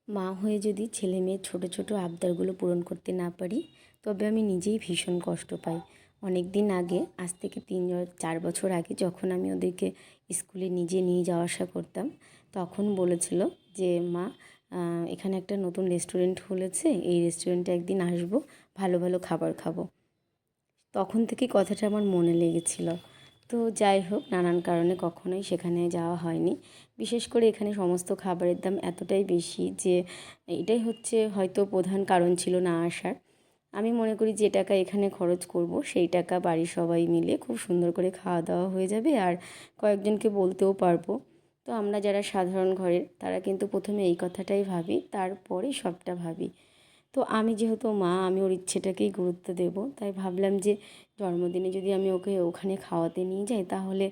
মা হয়ে যদি ছেলে মেয়ের ছোটো ছোটো আবদারগুলো পূরণ করতে না পারি তবে আমি নিজেই ভীষণ কষ্ট পাই। অনেক দিন আগে, আজ থেকে 3-4 বছর আগে, যখন আমি ওদেরকে স্কুলে নিজে নিয়ে যাওয়া আসা করতাম, তখন বলেছিল যে মা, এখানে একটা নতুন রেস্টুরেন্ট খুলেছে, এই রেস্টুরেন্টে একদিন আসবো, ভালো ভালো খাবার খাবো। তখন থেকেই কথাটা আমার মনে লেগেছিল। তো যাই হোক, নানান কারণে কখনোই সেখানে যাওয়া হয়নি। বিশেষ করে এখানে সমস্ত খাবারের দাম এতটাই বেশি যে এটাই হচ্ছে হয়তো প্রধান কারণ ছিল না আসার। আমি মনে করি যে টাকা এখানে খরচ করব সেই টাকা বাড়ির সবাই মিলে খুব সুন্দর করে খাওয়া দাওয়া হয়ে যাবে, আর কয়েকজনকে বলতেও পারবো। তো আমরা যারা সাধারণ ঘরের, তারা কিন্তু প্রথমে এই কথাটাই ভাবি, তারপরে সবটা ভাবি। তো আমি যেহেতু মা, আমি ওর ইচ্ছেটাকেই গুরুত্ব দেব, তাই ভাবলাম যে জন্মদিনে যদি আমি ওকে ওখানে খাওয়াতে নিয়ে যাই তাহলে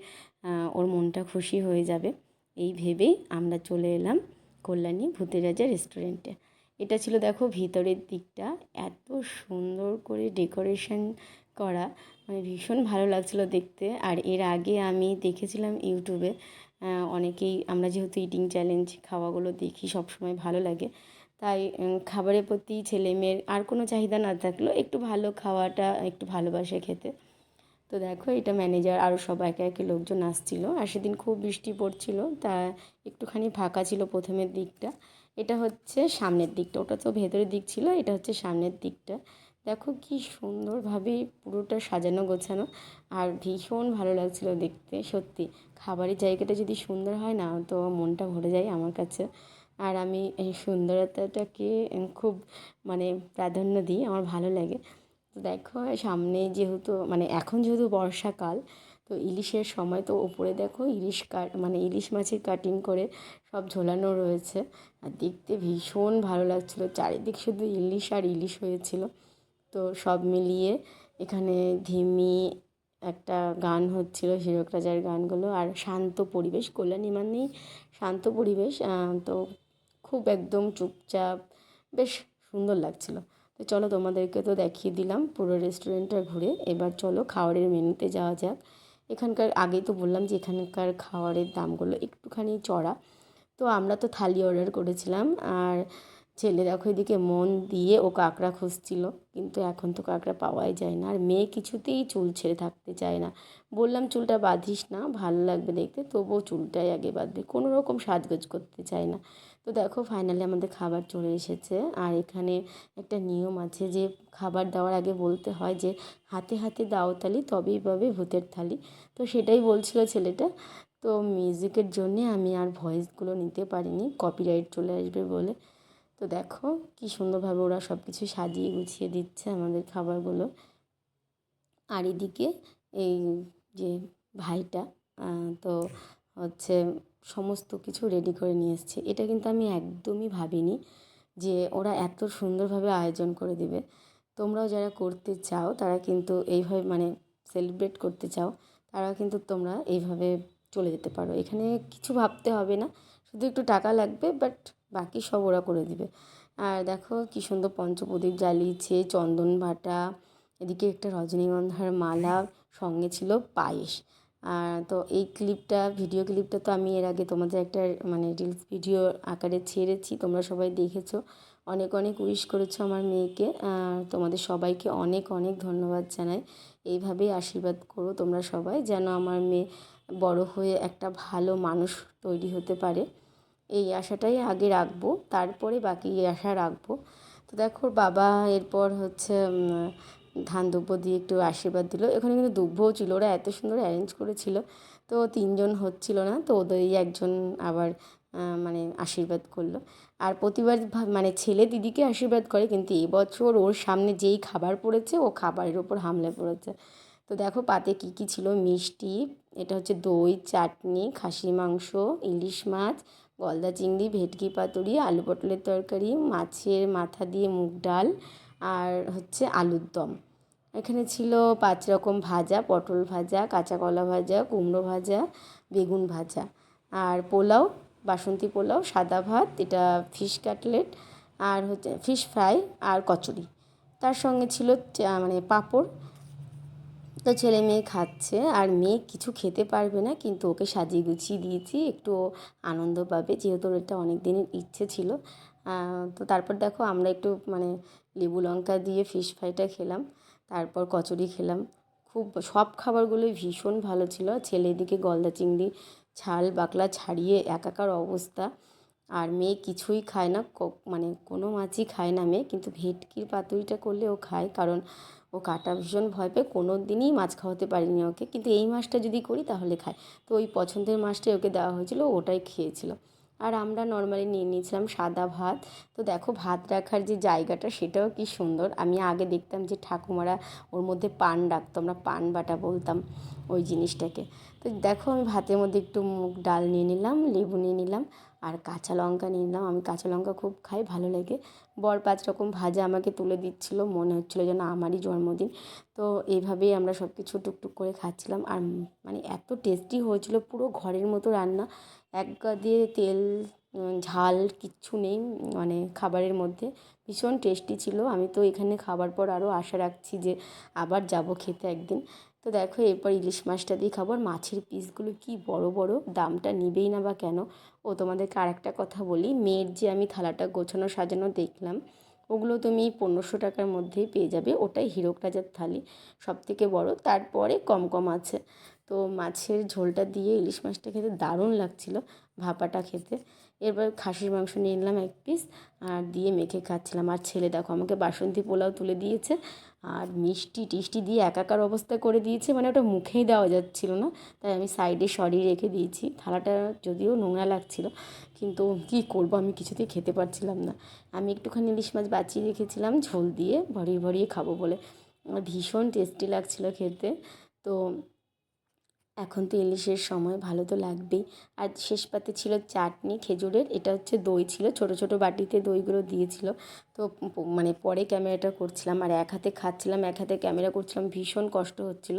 ওর মনটা খুশি হয়ে যাবে। এই ভেবেই আমরা চলে এলাম কল্যাণী ভূতের রাজা রেস্টুরেন্টে। এটা ছিল, দেখো, ভিতরের দিকটা এত সুন্দর করে ডেকোরেশন করা, মানে ভীষণ ভালো লাগছিলো দেখতে। আর এর আগে আমি দেখেছিলাম ইউটিউবে, অনেকেই, আমরা যেহেতু ইটিং চ্যালেঞ্জ খাওয়াগুলো দেখি সব সময়, ভালো লাগে। তাই খাবারের প্রতি ছেলে মেয়ের আর কোনো চাহিদা না থাকলেও একটু ভালো খাওয়াটা একটু ভালোবাসে খেতে। তো দেখো, এটা ম্যানেজার আরও সব একে একে লোকজন আসছিলো, আর সেদিন খুব বৃষ্টি পড়ছিল, তা একটুখানি ফাঁকা ছিল প্রথমের দিকটা। এটা হচ্ছে সামনের দিকটা, ওটা তো ভেতরের দিক ছিল, এটা হচ্ছে সামনের দিকটা। দেখো কি সুন্দরভাবে পুরোটা সাজানো গোছানো, আর ভীষণ ভালো লাগছিল দেখতে। সত্যি খাবারের জায়গাটা যদি সুন্দর হয় না, তো মনটা ভরে যায় আমার কাছে। আর আমি এই সুন্দরতাটাকে খুব, মানে, প্রাধান্য দিই, আমার ভালো লাগে। তো দেখো, সামনে যেহেতু, মানে এখন যেহেতু বর্ষাকাল, তো ইলিশের সময়, তো ওপরে দেখো ইলিশ মানে ইলিশ মাছের কাটিং করে সব ঝোলানো রয়েছে। আর দেখতে ভীষণ ভালো লাগছিলো, চারিদিক শুধু ইলিশ আর ইলিশ হয়েছিল। তো সব মিলিয়ে এখানে ধিমি একটা গান হচ্ছিল, হীরক রাজার গানগুলো, আর শান্ত পরিবেশ। কল্যাণী মানেই শান্ত পরিবেশ। তো খুব একদম চুপচাপ, বেশ সুন্দর লাগছিল। তো চলো, তোমাদেরকে তো দেখিয়ে দিলাম পুরো রেস্টুরেন্টটা ঘুরে, এবার চলো খাবারের মেনুতে যাওয়া যাক। এখানকার, আগেই তো বললাম যে এখানকার খাবারের দামগুলো একটুখানি চড়া। তো আমরা তো থালি অর্ডার করেছিলাম, আর ছেলে দেখো এদিকে মন দিয়ে ও কাঁকড়া খুঁজছিল, কিন্তু এখন তো কাঁকড়া পাওয়াই যায় না। আর মেয়ে কিছুতেই চুল ছেড়ে থাকতে চায় না। বললাম চুলটা বাঁধিস না, ভালো লাগবে দেখতে, তবুও চুলটাই আগে বাঁধবে, কোনো রকম সাজগোজ করতে চায় না। তো দেখো ফাইনালি আমাদের খাবার চলে এসেছে। আর এখানে একটা নিয়ম আছে যে খাবার দেওয়ার আগে বলতে হয় যে হাতে হাতে দাও তালি, তবেই পাবে ভূতের থালি। তো সেটাই বলছিল ছেলেটা। তো মিউজিকের জন্যে আমি আর ভয়েসগুলো নিতে পারিনি, কপিরাইট চলে আসবে বলে। তো দেখো কি সুন্দরভাবে ওরা সব কিছু সাজিয়ে গুছিয়ে দিচ্ছে আমাদের খাবারগুলো। আর এদিকে এই যে ভাইটা, তো হচ্ছে সমস্ত কিছু রেডি করে নিয়ে এসছে। এটা কিন্তু আমি একদমই ভাবিনি যে ওরা এত সুন্দরভাবে আয়োজন করে দেবে। তোমরাও যারা করতে চাও, তারা কিন্তু এইভাবে, মানে সেলিব্রেট করতে চাও, তারা কিন্তু তোমরা এইভাবে চলে যেতে পারো। এখানে কিছু ভাবতে হবে না, শুধু একটু টাকা লাগবে, বাট বাকি সব ওরা করে দিবে। আর দেখো কি সুন্দর পঞ্চপ্রদীপ জ্বালিয়েছে, চন্দন বাটা, এদিকে একটা রজনীগন্ধার মালা, সঙ্গে ছিল পায়েস। তো এই ক্লিপটা, ভিডিও ক্লিপটা তো আমি এর আগে তোমাদের একটা, মানে রিলস ভিডিও আকারে ছেড়েছি, তোমরা সবাই দেখেছো। অনেক অনেক উইশ করেছো আমার মেয়েকে। তোমাদের সবাইকে অনেক অনেক ধন্যবাদ জানাই। এইভাবেই আশীর্বাদ করো তোমরা সবাই, যেন আমার মেয়ে বড় হয়ে একটা ভালো মানুষ তৈরি হতে পারে। এই আশাটাই আগে রাখবো, তারপরে বাকি আশা রাখবো। তো দেখো বাবা এরপর হচ্ছে ধান দুব্য দিয়ে একটু আশীর্বাদ দিল। এখানে কিন্তু দুব্বও ছিল, ওরা এত সুন্দর অ্যারেঞ্জ করেছিল। তো 3জন হচ্ছিল না, তো ওদেরই একজন আবার মানে আশীর্বাদ করলো। আর প্রতিবার মানে ছেলে দিদিকে আশীর্বাদ করে, কিন্তু এবছর ওর সামনে যেই খাবার পড়েছে, ও খাবারের ওপর হামলে পড়েছে। তো দেখো পাতে কী কী ছিল, মিষ্টি, এটা হচ্ছে দই, চাটনি, খাসি মাংস, ইলিশ মাছ, গলদা চিংড়ি, ভেটকি পাতুরি, আলু পটলের তরকারি, মাছের মাথা দিয়ে মুগ ডাল, আর হচ্ছে আলুর দম। এখানে ছিল 5 রকম ভাজা, পটল ভাজা, কাঁচা কলা ভাজা, কুমড়ো ভাজা, বেগুন ভাজা, আর পোলাও, বাসন্তী পোলাও, সাদা ভাত, এটা ফিশ কাটলেট, আর হচ্ছে ফিশ ফ্রাই, আর কচুরি। তার সঙ্গে ছিল মানে পাঁপড়। তো ছেলে মেয়ে খাচ্ছে, আর মেয়ে কিছু খেতে পারবে না, কিন্তু ওকে সাজিয়ে গুছিয়ে দিয়েছি, একটু আনন্দ পাবে, যেহেতু ওর এটা অনেক দিনের ইচ্ছে ছিল। তো তারপর দেখো আমরা একটু মানে লেবু লঙ্কা দিয়ে ফিশ ফ্রাইটা খেলাম, তারপর কচুরি খেলাম। খুব সব খাবারগুলোই ভীষণ ভালো ছিল। ছেলে এদিকে গলদা চিংড়ি ছাল বাকলা ছাড়িয়ে একাকার অবস্থা। আর মেয়ে কিছুই খায় না, মানে কোনো মাছই খায় না মেয়ে, কিন্তু ভেটকির পাতুরিটা করলে ও খায়, কারণ ও কাঁটা ভীষণ ভয় পায়। কোনো দিনই মাছ খাওয়াতে পারিনি ওকে, কিন্তু এই মাছটা যদি করি তাহলে খায়। তো ওই পছন্দের মাছটাই ওকে দেওয়া হয়েছিল, ওটাই খেয়েছিল। আর আমরা নর্মালি নিয়ে নিয়েছিলাম সাদা ভাত। তো দেখো ভাত রাখার যে জায়গাটা সেটাও কি সুন্দর। আমি আগে দেখতাম যে ঠাকুমারা ওর মধ্যে পান রাখতো, আমরা পান বাটা বলতাম ওই জিনিসটাকে। তো দেখো আমি ভাতের মধ্যে একটু মুগ ডাল নিয়ে নিলাম, লেবু নিয়ে নিলাম, আর কাঁচা লঙ্কা নিয়ে নিলাম। আমি কাঁচা লঙ্কা খুব খাই, ভালো লাগে। বর 5 রকম ভাজা আমাকে তুলে দিচ্ছিল, মনে হচ্ছিলো যেন আমারই জন্মদিন। তো এইভাবেই আমরা সব কিছু টুকটুক করে খাচ্ছিলাম। আর মানে এত টেস্টি হয়েছিল, পুরো ঘরের মতো রান্না। এক গা দিয়ে তেল ঝাল কিচ্ছু নেই মানে খাবারের মধ্যে। ভীষণ টেস্টি ছিল। আমি তো এখানে খাবার পর আরও আশা রাখছি যে আবার যাব খেতে একদিন। তো দেখো এরপর ইলিশ মাছটা দিয়ে খাবো। আর মাছের পিসগুলো কি বড় বড়, দামটা নিবেই না বা কেন। ও তোমাদেরকে আর একটা কথা বলি, মেয়ের যে আমি থালাটা গোছানো সাজানো দেখলাম, ওগুলো তুমি 1500 টাকার মধ্যেই পেয়ে যাবে। ওটাই হীরক রাজার থালি, সবথেকে বড়। তারপরে কম কম আছে। তো মাছের ঝোলটা দিয়ে ইলিশ মাছটা খেতে দারুণ লাগছিল, ভাপাটা খেতে। এরপর খাসির মাংস নিয়ে নিলাম 1 পিস, আর দিয়ে মেখে খাচ্ছিলাম। আর ছেলে দেখো আমাকে বাসন্তী পোলাও তুলে দিয়েছে, আর মিষ্টি টিষ্টি দিয়ে একাকার অবস্থা করে দিয়েছে, মানে ওটা মুখেই দেওয়া যাচ্ছিল না। তাই আমি সাইডে সরিয়ে রেখে দিয়েছি। থালাটা যদিও নোংরা লাগছিল, কিন্তু কী করবো, আমি কিছুতেই খেতে পারছিলাম না। আমি একটুখানি ইলিশ মাছ বাঁচিয়ে রেখেছিলাম ঝোল দিয়ে ভরিয়ে ভরিয়ে খাবো বলে। আমার ভীষণ টেস্টি লাগছিলো খেতে। তো এখন তো ইলিশের সময়, ভালো তো লাগবেই। আর শেষ পাতে ছিল চাটনি খেজুরের, এটা হচ্ছে দই ছিল, ছোটো ছোটো বাটিতে দইগুলো দিয়েছিল। তো মানে পরে ক্যামেরাটা করছিলাম, আর এক হাতে খাচ্ছিলাম এক হাতে ক্যামেরা করছিলাম, ভীষণ কষ্ট হচ্ছিল।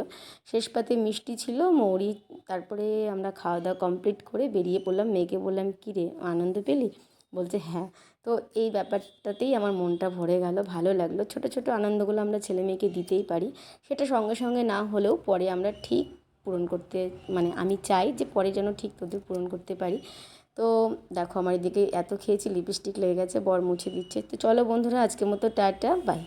শেষ পাতে মিষ্টি ছিল, মৌরি। তারপরে আমরা খাওয়া দাওয়া কমপ্লিট করে বেরিয়ে পড়লাম। মেয়েকে বললাম, কী রে আনন্দ পেলি? বলছে হ্যাঁ। তো এই ব্যাপারটাতেই আমার মনটা ভরে গেল, ভালো লাগলো। ছোটো ছোটো আনন্দগুলো আমরা ছেলে মেয়েকে দিতেই পারি, সেটা সঙ্গে সঙ্গে না হলেও পরে আমরা ঠিক পূরণ করতে, মানে আমি চাই যে পরে যেন ঠিক তোদের পূরণ করতে পারি। তো দেখো আমার এদিকে এত খেয়েছি লিপস্টিক লেগে গেছে, বর মুছে দিচ্ছে। তো চলো বন্ধুরা, আজকের মতো টাটা, বাই।